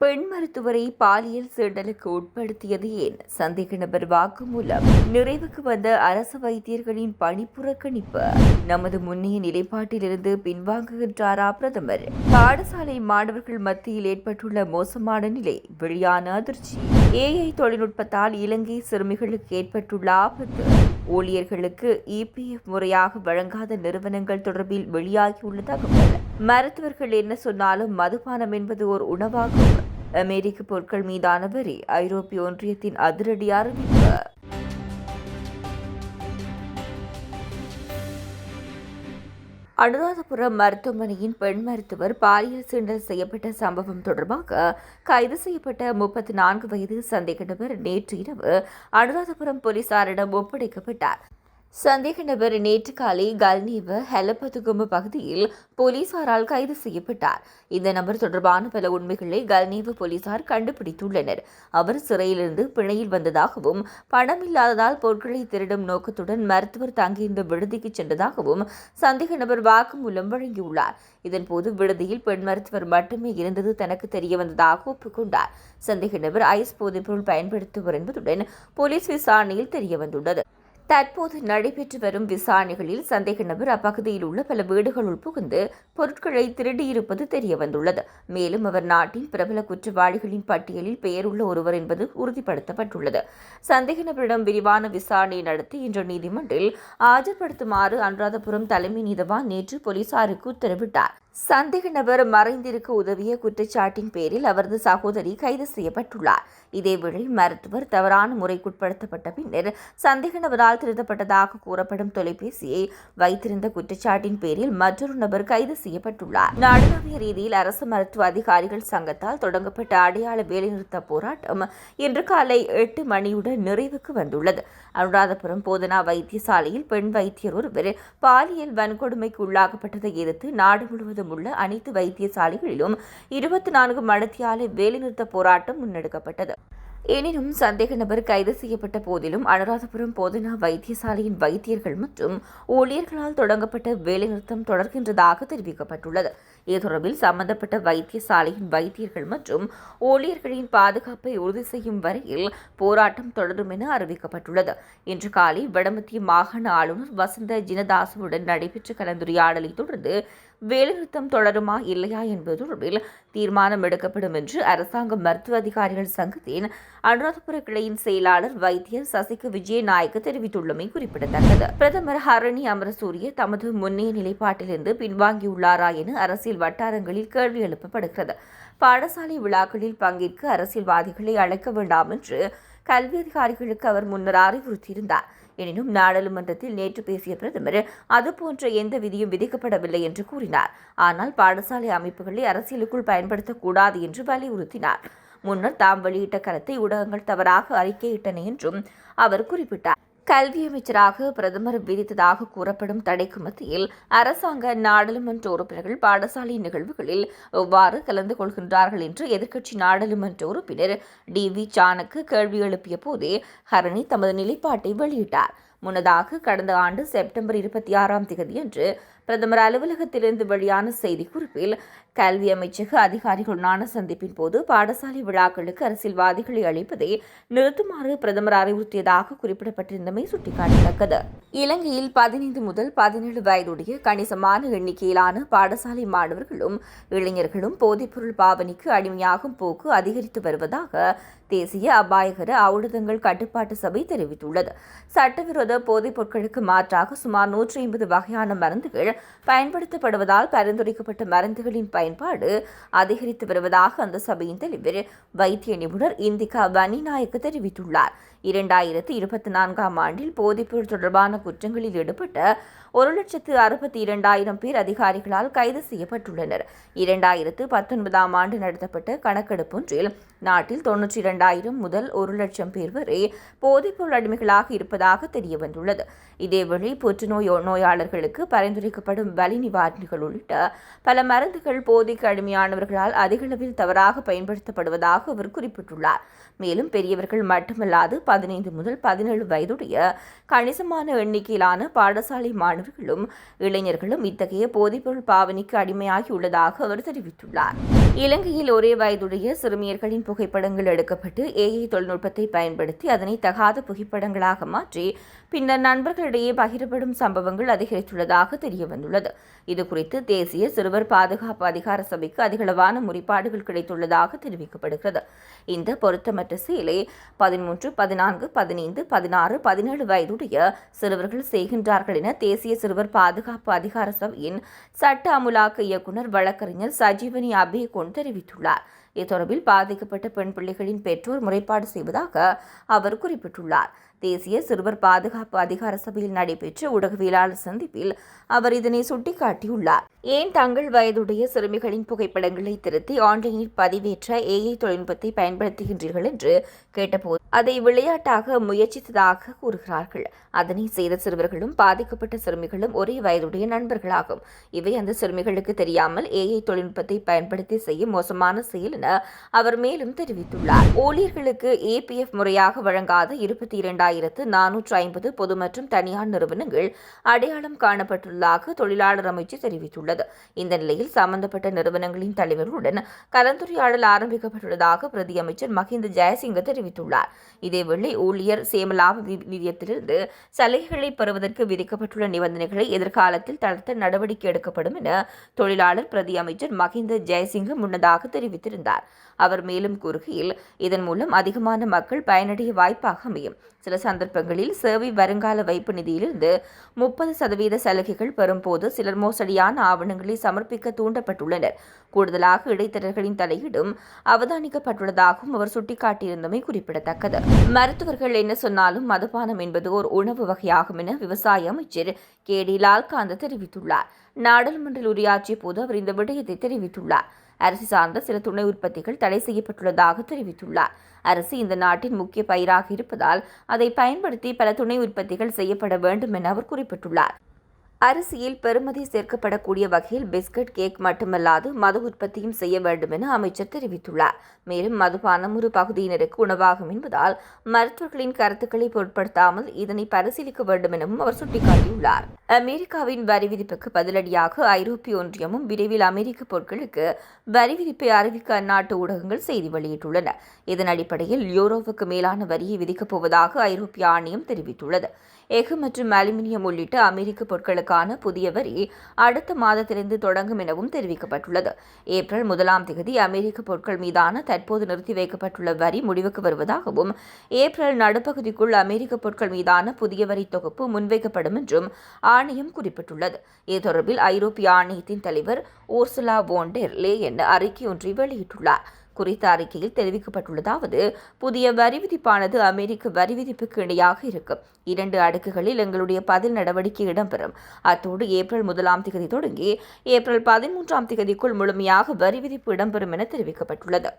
பெண் மருத்துவரை பாலியல் சீண்டலுக்கு உட்படுத்தியது ஏன்? சந்தேக நபர் வாக்குமூலம். நிறைவுக்கு வந்த அரசு வைத்தியர்களின் பணி புறக்கணிப்பு. நமது முன்னைய நிலைப்பாட்டிலிருந்து பின்வாங்குகின்றாரா பிரதமர்? பாடசாலை மாணவர்கள் மத்தியில் ஏற்பட்டுள்ள மோசமான நிலை. வெளியான அதிர்ச்சி. ஏஐ தொழில்நுட்பத்தால் இலங்கை சிறுமிகளுக்கு ஏற்பட்டுள்ள ஆபத்து. ஊழியர்களுக்கு இபிஎஃப் முறையாக வழங்காத நிறுவனங்கள் தொடர்பில் வெளியாகியுள்ள தகவல். மருத்துவர்கள் என்ன சொன்னாலும் மதுபானம் என்பது ஒரு உணவாகும். அமெரிக்க பொருட்கள் மீதான வரி. ஐரோப்பிய ஒன்றியத்தின் அதிரடி அறிவிப்பு. அனுராதபுரம் மருத்துவமனையின் பெண் மருத்துவர் பாலியல் சீண்டல் செய்யப்பட்ட சம்பவம் தொடர்பாக கைது செய்யப்பட்ட 34 வயது சந்தேக நபர் நேற்று இரவு அனுராதபுரம் போலீசாரிடம் ஒப்படைக்கப்பட்டார். சந்தேக நபர் நேற்று காலை கல்நீவ ஹெலபதுகும பகுதியில் போலீசாரால் கைது செய்யப்பட்டார். இந்த நபர் தொடர்பான பல உண்மைகளை கல்நீவ போலீசார் கண்டுபிடித்துள்ளனர். அவர் சிறையிலிருந்து பிணையில் வந்ததாகவும் பணம் இல்லாததால் பொருட்களை திருடும் நோக்கத்துடன் மருத்துவர் தங்கியிருந்த விடுதிக்கு சென்றதாகவும் சந்தேக நபர் வாக்குமூலம் வழங்கியுள்ளார். இதன்போது விடுதியில் பெண் மருத்துவர் மட்டுமே இருந்தது தனக்கு தெரிய வந்ததாக ஒப்புக்கொண்டார். சந்தேக நபர் ஐஸ் போதைப்பொருள் பயன்படுத்துவர் என்பதுடன் போலீஸ் விசாரணையில் தெரியவந்துள்ளது. தற்போது நடைபெற்று வரும் விசாரணைகளில் சந்தேக நபர் அப்பகுதியில் உள்ள பல வீடுகளுள் புகுந்து பொருட்களை திருடியிருப்பது தெரியவந்துள்ளது. மேலும் அவர் நாட்டின் பிரபல குற்றவாளிகளின் பட்டியலில் பெயருள்ள ஒருவர் என்பது உறுதிப்படுத்தப்பட்டுள்ளது. சந்தேக நபரிடம் விரிவான விசாரணை நடத்தி இன்று நீதிமன்றில் ஆஜர்படுத்துமாறு அனுராதபுரம் தலைமை நீதவான் நேற்று போலீசாருக்கு உத்தரவிட்டார். சந்தேக நபர் மறைந்திருக்க உதவிய குற்றச்சாட்டின் பேரில் அவரது சகோதரி கைது செய்யப்பட்டுள்ளார். இதேவேளை மருத்துவர் தவறான முறைக்குட்படுத்தப்பட்ட பின்னர் சந்தேக நபரால் திருத்தப்பட்டதாக கூறப்படும் தொலைபேசியை வைத்திருந்த குற்றச்சாட்டின் பேரில் மற்றொரு நபர் கைது செய்யப்பட்டுள்ளார். நாடளாவிய ரீதியில் அரசு மருத்துவ அதிகாரிகள் சங்கத்தால் தொடங்கப்பட்ட அடையாள வேலைநிறுத்த போராட்டம் இன்று காலை 8 மணியுடன் நிறைவுக்கு வந்துள்ளது. அனுராதபுரம் போதனா வைத்தியசாலையில் பெண் வைத்தியர் ஒருவர் பாலியல் வன்கொடுமைக்கு உள்ளாக்கப்பட்டதை எதிர்த்து நாடு முழுவதும் உள்ள அனைத்து வைத்தியசாலைகளிலும் 24 மணித்தியால வேலைநிறுத்த போராட்டம் முன்னெடுக்கப்பட்டது. எனினும் சந்தேக நபர் கைது செய்யப்பட்ட போதிலும் அனுராதபுரம் போதனா வைத்தியசாலையின் வைத்தியர்கள் மற்றும் ஊழியர்களால் தொடங்கப்பட்ட வேலைநிறுத்தம் தொடர்கின்றதாக தெரிவிக்கப்பட்டுள்ளது. இது தொடர்பில் சம்பந்தப்பட்ட வைத்தியசாலையின் வைத்தியர்கள் மற்றும் ஊழியர்களின் பாதுகாப்பை உறுதி செய்யும் வரையில் போராட்டம் தொடரும் என அறிவிக்கப்பட்டுள்ளது. இன்று காலை வடமத்திய மாகாண ஆளுநர் வசந்த ஜினதாசுவுடன் நடைபெற்ற கலந்துரையாடலை தொடர்ந்து வேலைநிறுத்தம் தொடருமா இல்லையா என்பது தொடர்பில் தீர்மானம் எடுக்கப்படும் என்று அரசாங்க மருத்துவ அதிகாரிகள் சங்கத்தின் அனுராதபுர கிளையின் செயலாளர் வைத்தியர் சசிக விஜயநாயக்க தெரிவித்துள்ளமை குறிப்பிடத்தக்கது. பிரதமர் ஹரணி அமரசூரிய தமது முன்னைய நிலைப்பாட்டிலிருந்து பின்வாங்கியுள்ளாரா என அரசியல் வட்டாரங்களில் கேள்வி எழுப்பப்படுகிறது. பாடசாலை விழாக்களில் பங்கேற்க அரசியல்வாதிகளை அழைக்க வேண்டாம் என்று கல்வி அதிகாரிகளுக்கு அவர் முன்னர் அறிவுறுத்தியிருந்தார். எனினும் நாடாளுமன்றத்தில் நேற்று பேசிய பிரதமர் அதுபோன்ற எந்த விதியும் விதிக்கப்படவில்லை என்று கூறினார். ஆனால் பாடசாலை அமைப்புகளை அரசியலுக்குள் பயன்படுத்தக்கூடாது என்று வலியுறுத்தினார். முன்னர் தாம் வெளியிட்ட கருத்தை ஊடகங்கள் தவறாக அறிக்கையிட்டன என்றும் அவர் குறிப்பிட்டார். கல்வி அமைச்சராக பிரதமர் விதித்ததாக கூறப்படும் தடைக்கு மத்தியில் அரசாங்க நாடாளுமன்ற உறுப்பினர்கள் பாடசாலை நிகழ்வுகளில் எவ்வாறு கலந்து கொள்கின்றார்கள் என்று எதிர்க்கட்சி நாடாளுமன்ற உறுப்பினர் டி.வி. சாணக்கு கேள்வி எழுப்பிய போதே ஹரணி தமது நிலைப்பாட்டை வெளியிட்டார். முன்னதாக கடந்த ஆண்டு செப்டம்பர் 26ஆம் தேதியன்று பிரதமர் அலுவலகத்திலிருந்து வெளியான செய்திக்குறிப்பில் கல்வி அமைச்சக அதிகாரிகளுடனான சந்திப்பின் போது பாடசாலை விழாக்களுக்கு அரசியல்வாதிகளை அழைப்பதை நிறுத்துமாறு பிரதமர் அறிவுறுத்தியதாக குறிப்பிடப்பட்டிருந்தமை சுட்டிக்காட்டத்தக்கது. இலங்கையில் 15 முதல் 17 வயதுடைய கணிசமான எண்ணிக்கையிலான பாடசாலை மாணவர்களும் இளைஞர்களும் போதைப்பொருள் பாவனைக்கு அடிமையாகும் போக்கு அதிகரித்து வருவதாக தேசிய அபாயகர ஔடதங்கள் கட்டுப்பாட்டு சபை தெரிவித்துள்ளது. சட்டவிரோத போதைப் பொருட்களுக்கு மாற்றாக சுமார் 150 வகையான மருந்துகள் பயன்படுத்தப்படுவதால் பரிந்துரைக்கப்பட்ட மருந்துகளின் பயன்பாடு அதிகரித்து வருவதாக அந்த சபையின் தலைவர் வைத்திய நிபுணர் இந்திகா வன்னிநாயக்க தெரிவித்துள்ளார். 2024ஆம் ஆண்டில் போதைப்பொருள் தொடர்பான குற்றங்களில் ஈடுபட்ட 1,62,000 பேர் அதிகாரிகளால் கைது செய்யப்பட்டுள்ளனர். 2019ஆம் ஆண்டு நடத்தப்பட்ட கணக்கெடுப்பொன்றில் நாட்டில் 92,000 முதல் 1,00,000 பேர் வரை போதைப்பொருள் அடிமைகளாக இருப்பதாக தெரியவந்துள்ளது. இதேவேளை புற்றுநோய் நோயாளர்களுக்கு பரிந்துரைக்கப்படும் வலி நிவாரணிகள் உள்ளிட்ட பல மருந்துகள் போதைக்கு அடிமையானவர்களால் அதிகளவில் தவறாக பயன்படுத்தப்படுவதாக அவர் குறிப்பிட்டுள்ளார். மேலும் பெரியவர்கள் மட்டுமல்லாது 15 முதல் 17 வயதுடைய கணிசமான எண்ணிக்கையிலான பாடசாலை மாணவர்கள் மாணவர்களும் இளைஞர்களும் இத்தகைய போதைப்பொருள் பாவனைக்கு அடிமையாகியுள்ளதாக அவர் தெரிவித்துள்ளார். இலங்கையில் ஒரே வயதுடைய சிறுமியர்களின் புகைப்படங்கள் எடுக்கப்பட்டு AI தொழில்நுட்பத்தை பயன்படுத்தி அதனை தகாத புகைப்படங்களாக மாற்றி பின்னர் நண்பர்களிடையே பகிரப்படும் சம்பவங்கள் அதிகரித்துள்ளதாக தெரியவந்துள்ளது. இதுகுறித்து தேசிய சிறுவர் பாதுகாப்பு அதிகார சபைக்கு அதிகளவான முறைப்பாடுகள் கிடைத்துள்ளதாக தெரிவிக்கப்படுகிறது. இந்த பொருத்தமற்ற செயலை 13, 14, 15, 16, 17 வயதுடைய சிறுவர்கள் செய்கின்றார்கள் என தேசிய சிறுவர் பாதுகாப்பு அதிகார சபையின் சட்ட அமுலாக்க இயக்குநர் வழக்கறிஞர் சஜீவனி அபேகோன் தெரிவித்துள்ளார். இத்தொடர்பில் பாதிக்கப்பட்ட பெண் பிள்ளைகளின் பெற்றோர் முறைப்பாடு செய்வதாக அவர் குறிப்பிட்டுள்ளார். தேசிய சிறுவர் பாதுகாப்பு அதிகார சபையில் நடைபெற்ற ஊடகவியலாளர் சந்திப்பில் அவர் இதனை சுட்டிக்காட்டியுள்ளார். ஏன் தங்கள் வயதுடைய சிறுமிகளின் புகைப்படங்களை திருத்தி ஆன்லைனில் பதிவேற்ற AI தொழில்நுட்பத்தை பயன்படுத்துகின்றீர்கள் என்று கேட்டபோது அதை விளையாட்டாக முயற்சித்ததாக கூறுகிறார்கள். அதனை செய்த சிறுவர்களும் பாதிக்கப்பட்ட சிறுமிகளும் ஒரே வயதுடைய நண்பர்களாகும். இவை அந்த சிறுமிகளுக்கு தெரியாமல் AI தொழில்நுட்பத்தை பயன்படுத்தி செய்யும் மோசமான செயல் என அவர் மேலும் தெரிவித்துள்ளார். ஊழியர்களுக்கு APF முறையாக வழங்காத 22,450 பொது மற்றும் தனியார் நிறுவனங்கள் அடையாளம் காணப்பட்டுள்ளதாக தொழிலாளர் அமைச்சு தெரிவித்துள்ளது. இந்த நிலையில் சம்பந்தப்பட்ட நிறுவனங்களின் தலைவர்களுடன் கலந்துரையாடல் ஆரம்பிக்கப்பட்டுள்ளதாக பிரதி அமைச்சர் மஹிந்த ஜெயசிங்க தெரிவித்துள்ளார். இதேவேளை ஊழியர் சேமலாப நிதியத்திலிருந்து சலுகைகளை பெறுவதற்கு விதிக்கப்பட்டுள்ள நிபந்தனைகளை எதிர்காலத்தில் தளர்த்த நடவடிக்கை எடுக்கப்படும் என தொழிலாளர் பிரதி அமைச்சர் மஹிந்த ஜெயசிங்க முன்னதாக தெரிவித்திருந்தார். அவர் மேலும் கூறுகையில், இதன் மூலம் அதிகமான மக்கள் பயனடைய வாய்ப்பாக அமையும். சில சந்தர்ப்பங்களில் சேவை வருங்கால வைப்பு நிதியிலிருந்து 30% சலுகைகள் பெறும்போது சிலர் மோசடியான ஆவணங்களை சமர்ப்பிக்க தூண்டப்பட்டுள்ளனர். கூடுதலாக இடைத்தரகர்களின் தலையீடும் அவதானிக்கப்பட்டுள்ளதாகவும் அவர் சுட்டிக்காட்டியிருந்தமை குறிப்பிடத்தக்கது. மருத்துவர்கள் என்ன சொன்னாலும் மதுபானம் என்பது ஒரு உணவு வகையாகும் என விவசாய அமைச்சர் KD லால்காந்த தெரிவித்துள்ளார். நாடாளுமன்றில் உரையாற்றிய போது அவர் இந்த விடயத்தை தெரிவித்துள்ளார். அரிசி சார்ந்த சில துணை உற்பத்திகள் தடை செய்யப்பட்டுள்ளதாக தெரிவித்துள்ளார். அரிசி இந்த நாட்டின் முக்கிய பயிராக இருப்பதால் அதை பயன்படுத்தி பல துணை உற்பத்திகள் செய்யப்பட வேண்டும் என அவர் குறிப்பிட்டுள்ளார். அரிசியில் பெறுமதி சேர்க்கப்படக்கூடிய வகையில் பிஸ்கட், கேக் மட்டுமல்லாது மது உற்பத்தியும் செய்ய வேண்டும் என அமைச்சர் தெரிவித்துள்ளார். மேலும் மதுபானம் ஒரு பகுதியினருக்கு உணவாகும் என்பதால் மருத்துவர்களின் கருத்துக்களை பொருட்படுத்தாமல் இதனை பரிசீலிக்க வேண்டும் எனவும் அவர் சுட்டிக்காட்டியுள்ளார். அமெரிக்காவின் வரி விதிப்புக்கு பதிலடியாக ஐரோப்பிய ஒன்றியமும் விரைவில் அமெரிக்க பொருட்களுக்கு வரி விதிப்பை அறிவிக்க அந்நாட்டு ஊடகங்கள் செய்தி வெளியிட்டுள்ளன. இதன் அடிப்படையில் யூரோவுக்கு மேலான வரியை விதிக்கப் போவதாக ஐரோப்பிய ஆணையம் தெரிவித்துள்ளது. எஃகு மற்றும் அலுமினியம் உள்ளிட்ட அமெரிக்க பொருட்களுக்கான புதிய வரி அடுத்த மாதத்திலிருந்து தொடங்கும் எனவும் தெரிவிக்கப்பட்டுள்ளது. ஏப்ரல் 1ஆம் தேதி அமெரிக்க பொருட்கள் மீதான தற்போது நிறுத்தி வைக்கப்பட்டுள்ள வரி முடிவுக்கு வருவதாகவும் ஏப்ரல் நடுப்பகுதிக்குள் அமெரிக்க பொருட்கள் மீதான புதிய வரி தொகுப்பு முன்வைக்கப்படும் என்றும் ஆணையம் குறிப்பிட்டுள்ளது. இது தொடர்பில் ஐரோப்பிய ஆணையத்தின் தலைவர் ஊர்சுலா வோன் டெர் லேயன் அறிக்கை ஒன்றை வெளியிட்டுள்ளார். குறித்த அறிக்கையில் தெரிவிக்கப்பட்டுள்ளதாவது, புதிய வரி விதிப்பானது அமெரிக்க வரி விதிப்புக்கு இணையாக இருக்கும். 2 அடுக்குகளில் எங்களுடைய பதில் நடவடிக்கை இடம்பெறும். அத்தோடு ஏப்ரல் 1ஆம் தேதி தொடங்கி ஏப்ரல் 13ஆம் தேதிக்குள் முழுமையாக வரி விதிப்பு இடம்பெறும் என தெரிவிக்கப்பட்டுள்ளது.